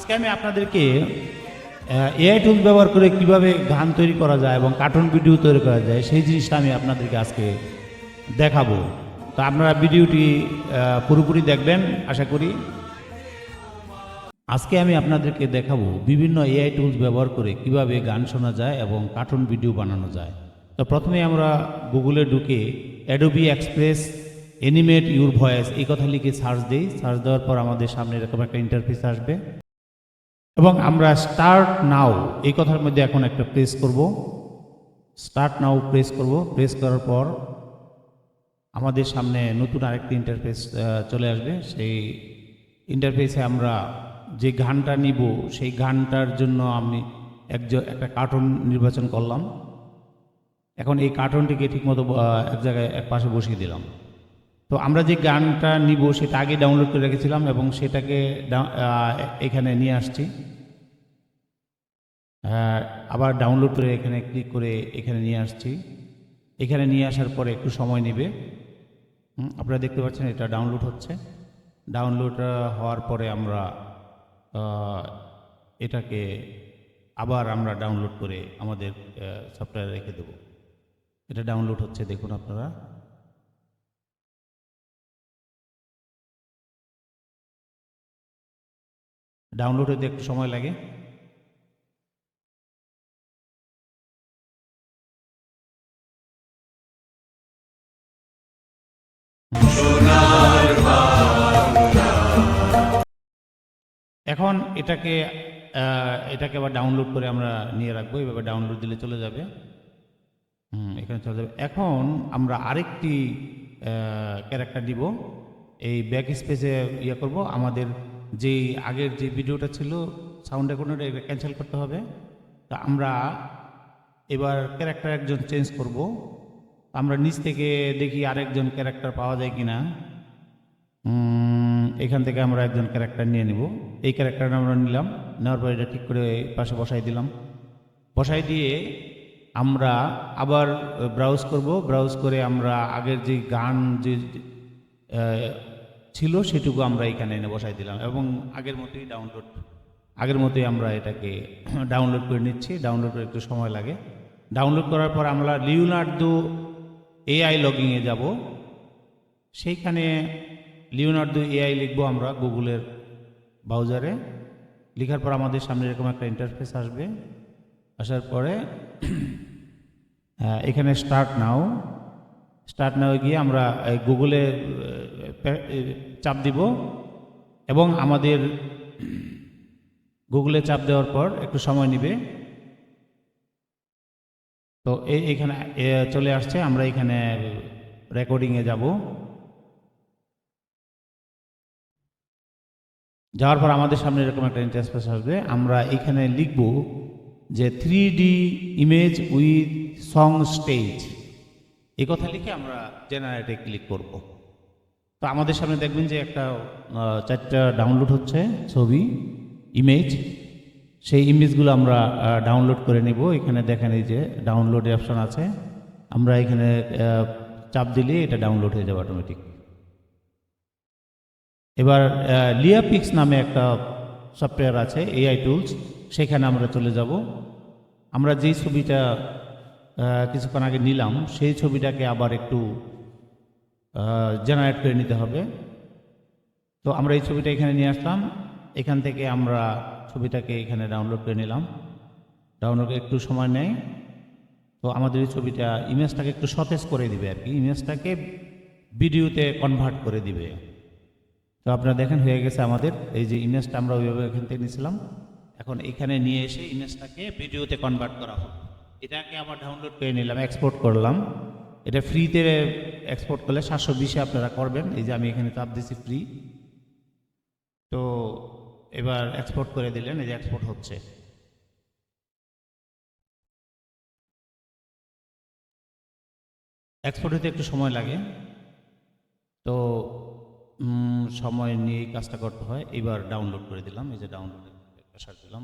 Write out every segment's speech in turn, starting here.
আজকে আমি আপনাদেরকে এআই টুল ব্যবহার করে কিভাবে গান তৈরি করা যায় এবং কার্টুন ভিডিও তৈরি করা যায় সেই জিনিসটা আমি আপনাদেরকে আজকে দেখাবো। তো আপনারা ভিডিওটি পুরোপুরি দেখবেন আশা করি। আজকে আমি আপনাদেরকে দেখাবো বিভিন্ন এআই টুলস ব্যবহার করে কিভাবে গান শোনা যায় এবং কার্টুন ভিডিও বানানো যায়। তো প্রথমে আমরা গুগলে ঢুকে Adobe express animate your voice এই কথা লিখে সার্চ দিই। সার্চ দেওয়ার পর আমাদের সামনে এরকম একটা ইন্টারফেস আসবে এবং আমরা স্টার্ট নাও এই কথার মধ্যে এখন একটা প্রেস করব। স্টার্ট নাও প্রেস করব। প্রেস করার পর আমাদের সামনে নতুন আরেকটি ইন্টারফেস চলে আসবে। সেই ইন্টারফেসে আমরা যে গানটা নিব সেই গানটার জন্য আমি একটা কার্টুন নির্বাচন করলাম। এখন এই কার্টুনটিকে ঠিকমতো এক জায়গায় এক পাশে বসিয়ে দিলাম। তো আমরা যে গানটা নিব সেটা আগে ডাউনলোড করে রেখেছিলাম এবং সেটাকে এখানে নিয়ে আসছি। আবার ডাউনলোড করে এখানে ক্লিক করে এখানে নিয়ে আসছি। এখানে নিয়ে আসার পরে একটু সময় নেবে। আপনারা দেখতে পাচ্ছেন এটা ডাউনলোড হচ্ছে। ডাউনলোড হওয়ার পরে আমরা এটাকে আবার আমরা ডাউনলোড করে আমাদের সফটওয়্যারে রেখে দেব। এটা ডাউনলোড হচ্ছে, দেখুন আপনারা। ডাউনলোড হতে একটু সময় লাগে। এখন এটাকে আবার ডাউনলোড করে আমরা নিয়ে রাখবো। এভাবে ডাউনলোড দিলে চলে যাবে। এখানে চলে যাবে। এখন আমরা আরেকটি ক্যারেক্টার দিব। এই ব্যাক স্পেসে ইয়ে করব। আমাদের যেই আগের যে ভিডিওটা ছিল সাউন্ড রেকর্ডার এটা ক্যান্সেল করতে হবে। তা আমরা এবার ক্যারেক্টার একজন চেঞ্জ করব। আমরা নিচ থেকে দেখি আরেকজন ক্যারেক্টার পাওয়া যায় কিনা। এখান থেকে আমরা একজন ক্যারেক্টার নিয়ে নিব। এই ক্যারেক্টারটা আমরা নিলাম। নেওয়ার পর এটা ঠিক করে পাশে বসাই দিলাম। বসাই দিয়ে আমরা আবার ব্রাউজ করব। ব্রাউজ করে আমরা আগের যে গান যে ছিল সেটুকু আমরা এখানে এনে বসাই দিলাম এবং আগের মতোই আমরা এটাকে ডাউনলোড করে নিচ্ছি। ডাউনলোড করে একটু সময় লাগে। ডাউনলোড করার পর আমরা লিওনার্দো এআই লগিংয়ে যাব। সেইখানে লিওনার্দো এআই লিখবো আমরা গুগলের ব্রাউজারে। লেখার পর আমাদের সামনে এরকম একটা ইন্টারফেস আসবে। আসার পরে এখানে স্টার্ট নাও গিয়ে আমরা গুগলে চাপ দিব এবং আমাদের গুগলে চাপ দেওয়ার পর একটু সময় নেবে। তো এইখানে চলে আসছে। আমরা এখানে রেকর্ডিংয়ে যাব। যাওয়ার পর আমাদের সামনে এরকম একটা ইন্টারফেস আসবে। আমরা এখানে লিখব যে 3D image with song stage এই কথা লিখে আমরা জেনারেটে ক্লিক করব। তো আমাদের সামনে দেখবেন যে একটা 4টা ডাউনলোড হচ্ছে ছবি ইমেজ। সেই ইমেজগুলো আমরা ডাউনলোড করে নেব। এখানে দেখেন এই যে ডাউনলোড অপশন আছে। আমরা এখানে চাপ দিলে এটা ডাউনলোড হয়ে যাবে অটোমেটিক। এবার লিয়াপিক্স নামে একটা সফটওয়্যার আছে এআই টুলস, সেখানে আমরা চলে যাব। আমরা যেই ছবিটা কিছুক্ষণ আগে নিলাম সেই ছবিটাকে আবার একটু জেনারেট করে নিতে হবে। তো আমরা এই ছবিটা এখানে নিয়ে আসলাম। এখান থেকে আমরা ছবিটাকে এখানে ডাউনলোড করে নিলাম। ডাউনলোড একটু সময় নেয়। তো আমাদের এই ছবিটা ইমেজটাকে একটু সতেজ করে দিবে আর কি, ইমেজটাকে ভিডিওতে কনভার্ট করে দিবে। তো আপনারা দেখেন হয়ে গেছে আমাদের এই যে ইমেজটা আমরা ওইভাবে এখান থেকে নিয়েছিলাম। এখন এখানে নিয়ে এসে ইমেজটাকে ভিডিওতে কনভার্ট করা হবে। এটাকে আবার ডাউনলোড করে নিলাম, এক্সপোর্ট করলাম। এটা ফ্রিতে এক্সপোর্ট করলে 720-এ আপনারা করবেন। এই যে আমি এখানে চাপ দিছি ফ্রি। তো এবার এক্সপোর্ট করে দিলেন, এই যে এক্সপোর্ট হচ্ছে। এক্সপোর্ট হতে একটু সময় লাগে। তো সময় নিয়ে কাজটা করতে হয়। এবার ডাউনলোড করে দিলাম। এই যে ডাউনলোডে প্রেসার দিলাম।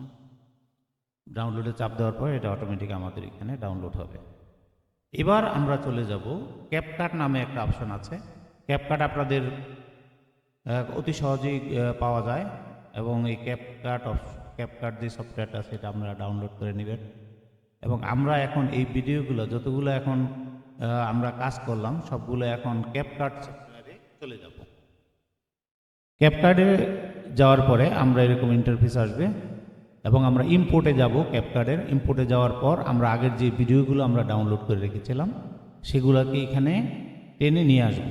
ডাউনলোডে চাপ দেওয়ার পর এটা অটোমেটিক আমাদের এখানে ডাউনলোড হবে। এবার আমরা চলে যাব ক্যাপকাট নামে একটা অপশন আছে। ক্যাপকাট আপনাদের অতি সহজেই পাওয়া যায়। এবং এই ক্যাপকাট যে সফটওয়্যারটা সেটা আপনারা ডাউনলোড করে নেবেন। এবং আমরা এখন এই ভিডিওগুলো যতগুলো এখন আমরা কাজ করলাম সবগুলো এখন ক্যাপকাট সফটওয়্যারে চলে যাব। ক্যাপকাটে যাওয়ার পরে আমরা এরকম ইন্টারফেস আসবে এবং আমরা ইম্পোর্টে যাব। ক্যাপকাটের ইম্পোর্টে যাওয়ার পর আমরা আগের যে ভিডিওগুলো আমরা ডাউনলোড করে রেখেছিলাম সেগুলোকে এখানে টেনে নিয়ে আসব।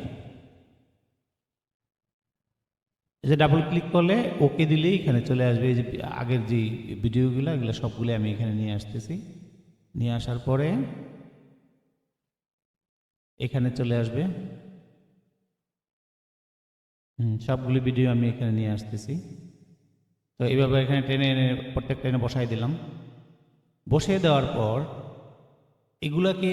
এই যে ডাবল ক্লিক করলে ওকে দিলেই এখানে চলে আসবে। এই যে আগের যে ভিডিওগুলো এগুলো সবগুলো আমি এখানে নিয়ে আসতেছি। নিয়ে আসার পরে এখানে চলে আসবে। সবগুলি ভিডিও আমি এখানে নিয়ে আসতেছি। তো এইভাবে এখানে টেনে এনে প্রত্যেকটা টেনে বসাই দিলাম। বসিয়ে দেওয়ার পর এগুলাকে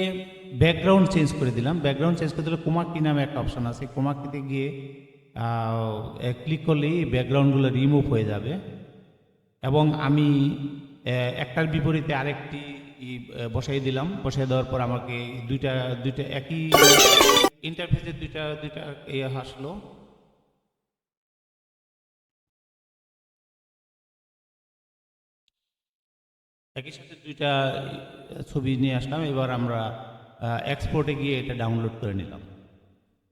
ব্যাকগ্রাউন্ড চেঞ্জ করে দিলাম। ব্যাকগ্রাউন্ড চেঞ্জ করে দিলে কোমাকি নামে একটা অপশান আছে। কোমাকিতে গিয়ে ক্লিক করলেই ব্যাকগ্রাউন্ডগুলো রিমুভ হয়ে যাবে। এবং আমি একটার বিপরীতে আরেকটি বসাই দিলাম। বসাই দেওয়ার পর আমাকে দুইটা একই ইন্টারফেসে দুইটা আসলো। একই সাথে দুইটা ছবি নিয়ে আসলাম। এবার আমরা এক্সপোর্টে গিয়ে এটা ডাউনলোড করে নিলাম।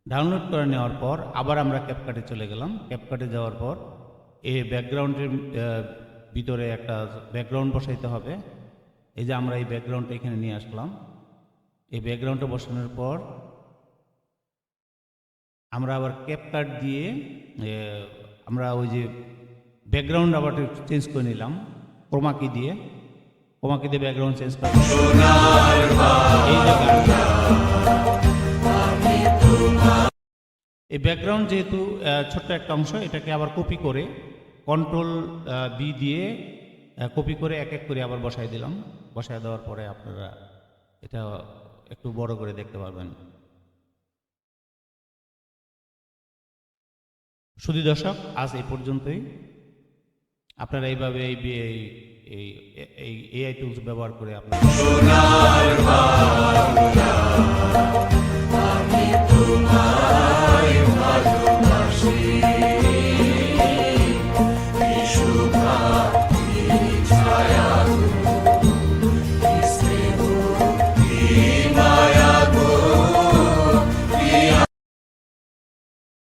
ডাউনলোড করে নেওয়ার পর আবার আমরা ক্যাপকাটে চলে গেলাম। ক্যাপকাটে যাওয়ার পর এই ব্যাকগ্রাউন্ডের ভিতরে একটা ব্যাকগ্রাউন্ড বসাইতে হবে। এই যে আমরা এই ব্যাকগ্রাউন্ডটা এখানে নিয়ে আসলাম। এই ব্যাকগ্রাউন্ডটা বসানোর পর আমরা আবার ক্যাপকাট দিয়ে আমরা ওই যে ব্যাকগ্রাউন্ড আবার চেঞ্জ করে নিলাম ক্রোমাকি দিয়ে। ক্রোমাকি দিয়ে ব্যাকগ্রাউন্ড চেঞ্জ করে এই ব্যাকগ্রাউন্ড যেহেতু ছোট্ট একটা অংশ, এটাকে আবার কপি করে কন্ট্রোল বি দিয়ে কপি করে এক এক করে আবার বসাই দিলাম। বসাই দেওয়ার পরে আপনারা এটা একটু বড় করে দেখতে পারবেন। শুধু দর্শক, আজ এই পর্যন্তই। আপনারা এইভাবে এই এআই টুলস ব্যবহার করে আপনারা